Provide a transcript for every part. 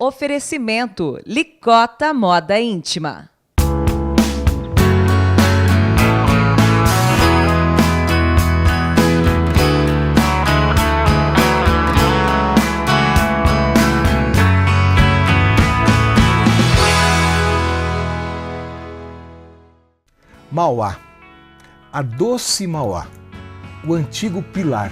Oferecimento Licota Moda Íntima. Mauá, a doce Mauá, o antigo Pilar,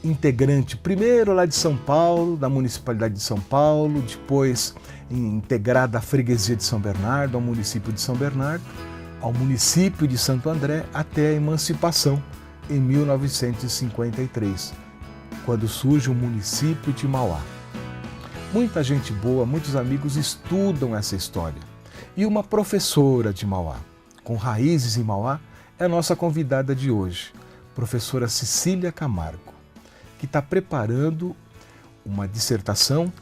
integrante primeiro lá de São Paulo, da Municipalidade de São Paulo, depois integrada à Freguesia de São Bernardo, ao município de São Bernardo, ao município de Santo André, até a emancipação em 1953, quando surge o município de Mauá. Muita gente boa, muitos amigos estudam essa história. E uma professora de Mauá, com raízes em Mauá, é a nossa convidada de hoje, professora Cecília Camargo, que está preparando uma dissertação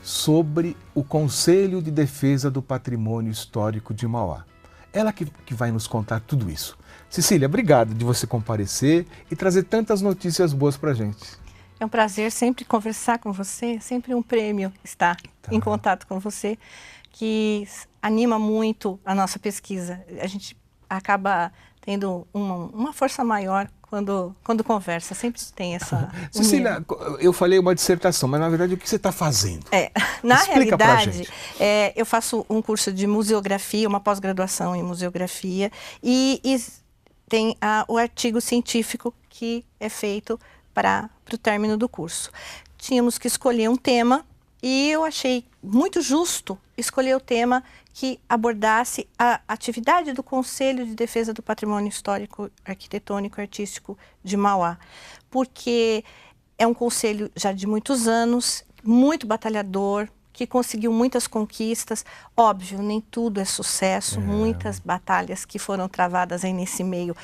sobre o Conselho de Defesa do Patrimônio Histórico de Mauá. Ela que vai nos contar tudo isso. Cecília, obrigado de você comparecer e trazer tantas notícias boas para a gente. É um prazer sempre conversar com você, sempre um prêmio estar em contato com você, que anima muito a nossa pesquisa. A gente acaba tendo uma força maior quando conversa, sempre tem essa Cecília, eu falei uma dissertação, mas na verdade o que você está fazendo? Na realidade, eu faço um curso de museografia, uma pós-graduação em museografia, e tem o artigo científico que é feito para o término do curso. Tínhamos que escolher um tema, e eu achei muito justo escolher o tema que abordasse a atividade do Conselho de Defesa do Patrimônio Histórico, Arquitetônico e Artístico de Mauá, porque é um conselho já de muitos anos, muito batalhador, que conseguiu muitas conquistas. Óbvio, nem tudo é sucesso, muitas batalhas que foram travadas aí nesse meio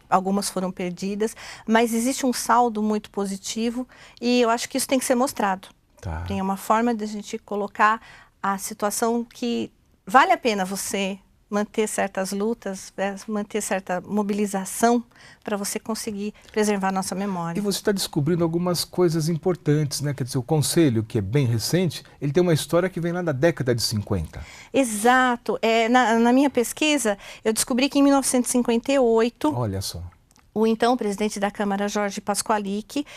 algumas foram perdidas, mas existe um saldo muito positivo e eu acho que isso tem que ser mostrado. Tem uma forma de a gente colocar a situação que vale a pena você manter certas lutas, manter certa mobilização para você conseguir preservar a nossa memória. E você está descobrindo algumas coisas importantes, né? Quer dizer, o Conselho, que é bem recente, ele tem uma história que vem lá da década de 50. Exato. Na minha pesquisa, eu descobri que em 1958... Olha só. O então presidente da Câmara, Jorge Pasqualic,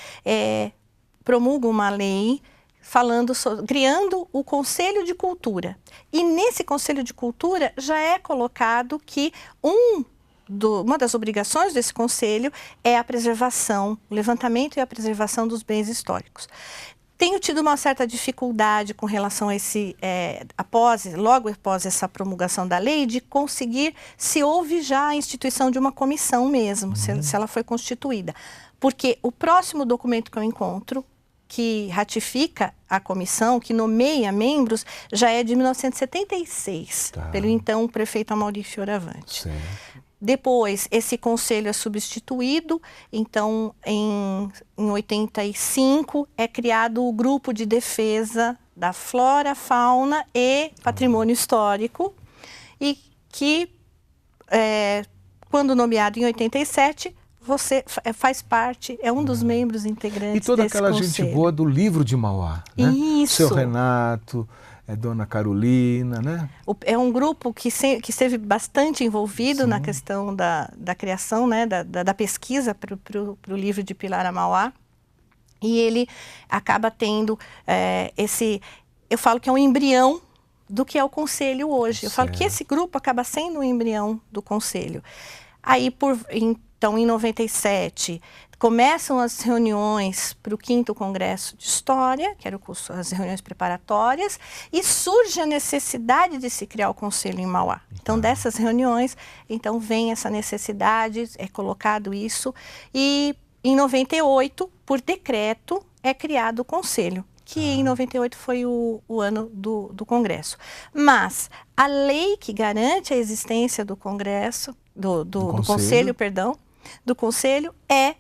promulga uma lei criando o Conselho de Cultura. E nesse Conselho de Cultura já é colocado que uma das obrigações desse conselho é a preservação, o levantamento e a preservação dos bens históricos. Tenho tido uma certa dificuldade com relação a logo após essa promulgação da lei, de conseguir se houve já a instituição de uma comissão mesmo, se ela foi constituída. Porque o próximo documento que eu encontro, que ratifica a comissão, que nomeia membros, já é de 1976, pelo então prefeito Amaury Fioravante. Certo. Depois, esse conselho é substituído, então, em 85, é criado o Grupo de Defesa da Flora, Fauna e Patrimônio Histórico, e que, quando nomeado em 87, você faz parte, é um dos membros integrantes desse conselho. E toda aquela gente boa do livro de Mauá, né? Isso. Seu Renato, Dona Carolina, né? É um grupo que esteve bastante envolvido na questão da criação, né? da pesquisa para o livro de Pilar a Mauá. E ele acaba tendo eu falo que é um embrião do que é o Conselho hoje. Eu falo que esse grupo acaba sendo um embrião do Conselho. Aí, então, em 97, começam as reuniões para o 5º Congresso de História, que era as reuniões preparatórias, e surge a necessidade de se criar o Conselho em Mauá. Então, dessas reuniões, então, vem essa necessidade, é colocado isso, e em 98, por decreto, é criado o Conselho, que em 98 foi o ano do Congresso. Mas a lei que garante a existência do Congresso, do Conselho, do Conselho, é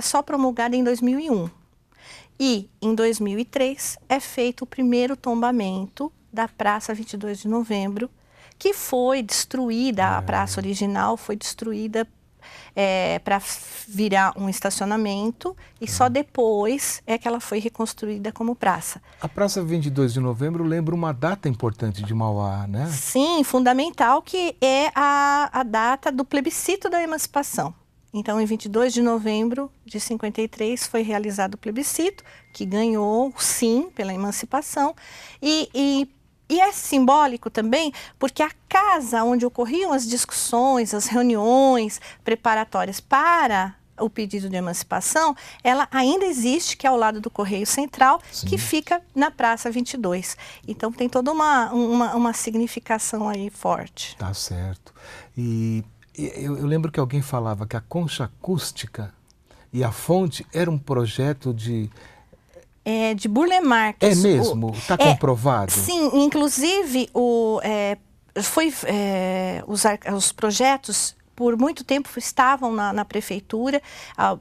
só promulgada em 2001. E, em 2003, é feito o primeiro tombamento da Praça 22 de Novembro, que foi destruída, a praça original foi destruída para virar um estacionamento e só depois é que ela foi reconstruída como praça. A Praça 22 de Novembro lembra uma data importante de Mauá, né? Sim, fundamental, que é a data do plebiscito da emancipação. Então, em 22 de novembro de 53, foi realizado o plebiscito, que ganhou o sim pela emancipação. E é simbólico também, porque a casa onde ocorriam as discussões, as reuniões preparatórias para o pedido de emancipação, ela ainda existe, que é ao lado do Correio Central, Sim. que fica na Praça 22. Então, tem toda uma significação aí forte. Tá certo. E eu lembro que alguém falava que a concha acústica e a fonte era um projeto de Burle Marx. É mesmo? Está comprovado? Sim, inclusive os projetos por muito tempo estavam na prefeitura,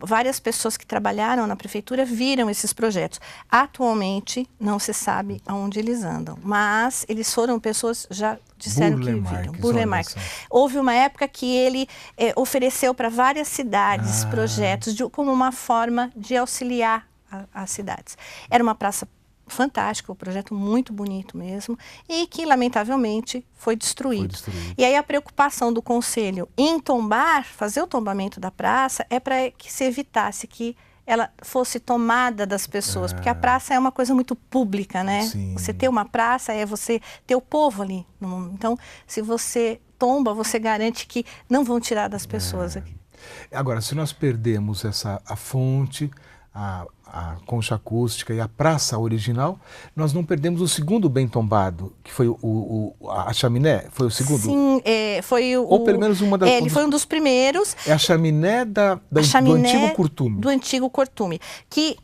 várias pessoas que trabalharam na prefeitura viram esses projetos. Atualmente não se sabe aonde eles andam, mas eles foram pessoas já disseram Burle que Marx, viram. Burle olha Marx. só. Houve uma época que ele ofereceu para várias cidades projetos como uma forma de auxiliar as cidades. Era uma praça fantástica, um projeto muito bonito mesmo, e que lamentavelmente foi destruído. E aí a preocupação do Conselho em fazer o tombamento da praça, é para que se evitasse que ela fosse tomada das pessoas, porque a praça é uma coisa muito pública, né? Sim. Você ter uma praça é você ter o povo ali. Então, se você tomba, você garante que não vão tirar das pessoas aqui. Agora, se nós perdemos a fonte, a concha acústica e a praça original, nós não perdemos o segundo bem tombado, que foi a chaminé? Foi o segundo? Sim, foi Ou pelo menos uma das... ele foi um dos primeiros. É a chaminé do antigo Curtume. Do antigo Curtume, que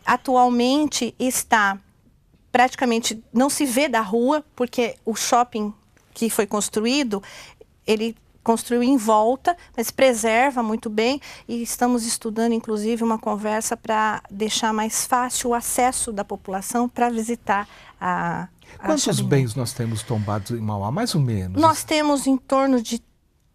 atualmente está praticamente, não se vê da rua, porque o shopping que foi construído, ele construiu em volta, mas preserva muito bem, e estamos estudando, inclusive, uma conversa para deixar mais fácil o acesso da população para visitar a Quantos bens nós temos tombados em Mauá, mais ou menos? Nós temos em torno de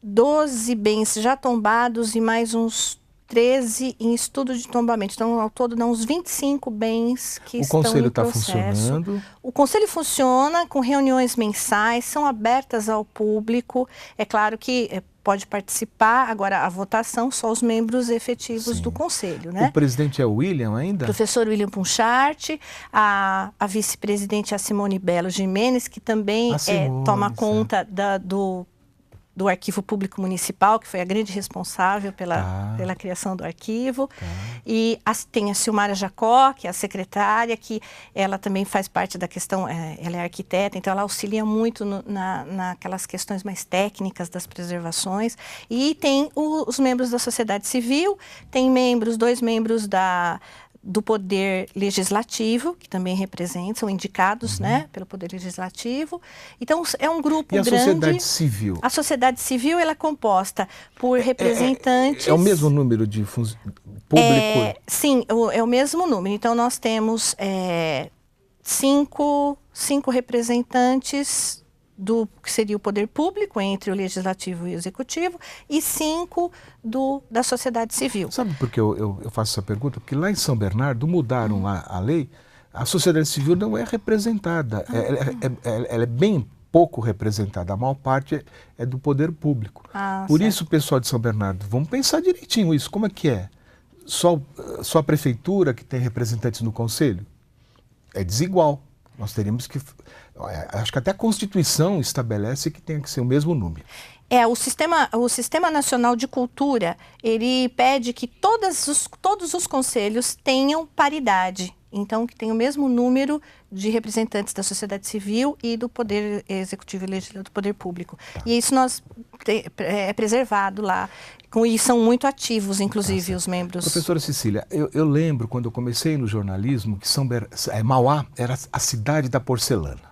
12 bens já tombados e mais uns 13 em estudo de tombamento. Então, ao todo, dá uns 25 bens que estão em processo. O conselho está funcionando? O conselho funciona com reuniões mensais, são abertas ao público. É claro que pode participar, agora a votação, só os membros efetivos do conselho, né? O presidente é o William ainda? Professor William Punchart, a vice-presidente é a Simone Belo Jimenez, que também toma conta do Arquivo Público Municipal, que foi a grande responsável pela criação do arquivo. E tem a Silmara Jacó, que é a secretária, que ela também faz parte da questão, ela é arquiteta, então ela auxilia muito naquelas questões mais técnicas das preservações. E tem os membros da sociedade civil, tem dois membros do Poder Legislativo, que também são indicados, né, pelo Poder Legislativo. Então, é um grupo grande. E a sociedade civil? A sociedade civil, ela é composta por representantes... É o mesmo número de público? Sim, é o mesmo número. Então, nós temos 5 representantes do que seria o poder público, entre o legislativo e o executivo, e 5 da sociedade civil. Sabe por que eu faço essa pergunta? Porque lá em São Bernardo mudaram lá a lei, a sociedade civil não é representada, ela é bem pouco representada, a maior parte é do poder público. Por isso, pessoal de São Bernardo, vamos pensar direitinho isso, como é que é? Só a prefeitura que tem representantes no conselho? É desigual. Nós teríamos que... Acho que até a Constituição estabelece que tem que ser o mesmo número. O Sistema Nacional de Cultura, ele pede que todos os conselhos tenham paridade. Então, que tenha o mesmo número de representantes da sociedade civil e do Poder Executivo e Legislativo, do Poder Público. E isso é preservado lá. E são muito ativos, inclusive, os membros. Professora Cecília, eu lembro quando eu comecei no jornalismo que Mauá era a cidade da porcelana.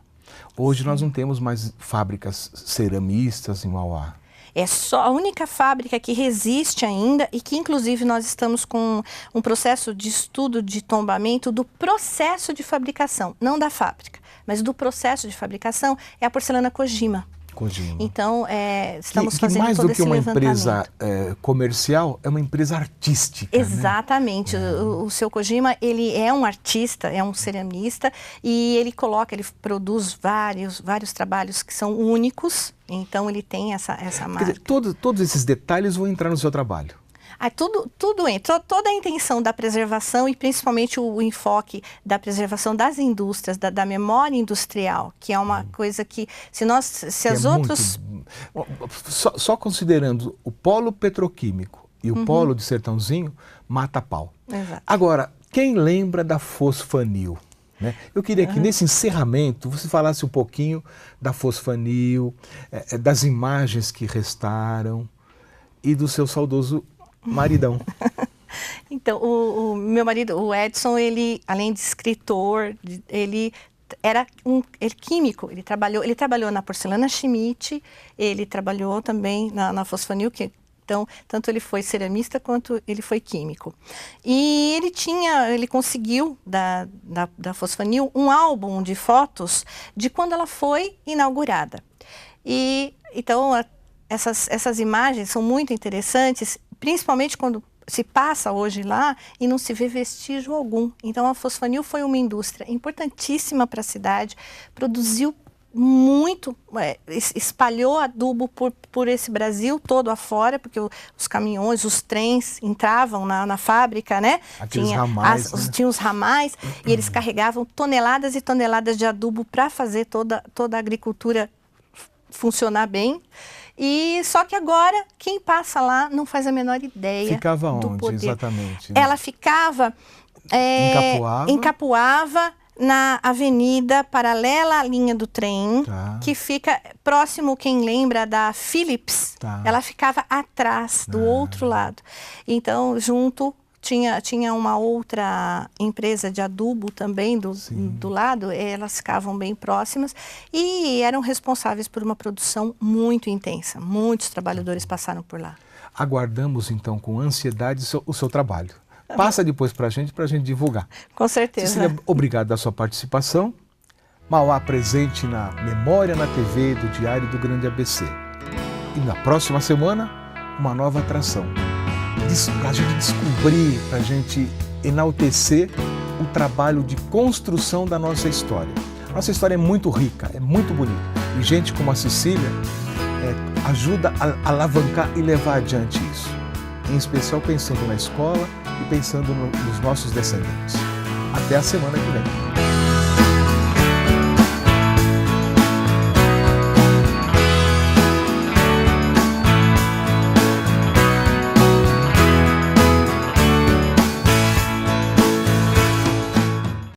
Hoje nós não temos mais fábricas ceramistas em Mauá. É só a única fábrica que resiste ainda e que, inclusive, nós estamos com um processo de estudo de tombamento do processo de fabricação, não da fábrica, mas do processo de fabricação, é a porcelana Kojima. Kojima. Então, estamos que fazendo mais todo do que esse uma levantamento. empresa comercial, é uma empresa artística. Exatamente. Né? O seu Kojima, ele é um artista, é um ceramista, e ele produz vários trabalhos que são únicos, então ele tem essa marca. Quer dizer, todos esses detalhes vão entrar no seu trabalho. Tudo entra, toda a intenção da preservação e principalmente o enfoque da preservação das indústrias, da memória industrial, que é uma coisa que, se as outras... Só considerando o polo petroquímico e o polo de Sertãozinho, mata pau. Exato. Agora, quem lembra da Fosfanil? Né? Eu queria que nesse encerramento você falasse um pouquinho da Fosfanil, das imagens que restaram e do seu saudoso maridão. Então, o meu marido, o Edson, ele, além de escritor, ele era químico. Ele trabalhou na Porcelana Schmidt, ele trabalhou também na Fosfanil, então, tanto ele foi ceramista quanto ele foi químico. E ele conseguiu da Fosfanil um álbum de fotos de quando ela foi inaugurada. E então essas imagens são muito interessantes, principalmente quando se passa hoje lá e não se vê vestígio algum. Então a Fosfanil foi uma indústria importantíssima para a cidade, produziu muito, espalhou adubo por esse Brasil todo afora, porque os caminhões, os trens entravam na fábrica, né? Tinha os ramais e eles carregavam toneladas e toneladas de adubo para fazer toda a agricultura funcionar bem. E só que agora, quem passa lá não faz a menor ideia ficava do onde, poder. exatamente? Né? Ela ficava em Capuava, na avenida paralela à linha do trem, que fica próximo, quem lembra, da Philips. Ela ficava atrás, do outro lado. Então, junto... Tinha uma outra empresa de adubo também do lado, elas ficavam bem próximas e eram responsáveis por uma produção muito intensa. Muitos trabalhadores passaram por lá. Aguardamos então com ansiedade o seu trabalho. Passa depois para a gente divulgar. Com certeza. Cecília, obrigado pela sua participação. Mauá presente na Memória na TV do Diário do Grande ABC. E na próxima semana, uma nova atração. Para a gente descobrir, para a gente enaltecer o trabalho de construção da nossa história. Nossa história é muito rica, é muito bonita. E gente como a Cecília ajuda a alavancar e levar adiante isso. Em especial pensando na escola e pensando nos nossos descendentes. Até a semana que vem.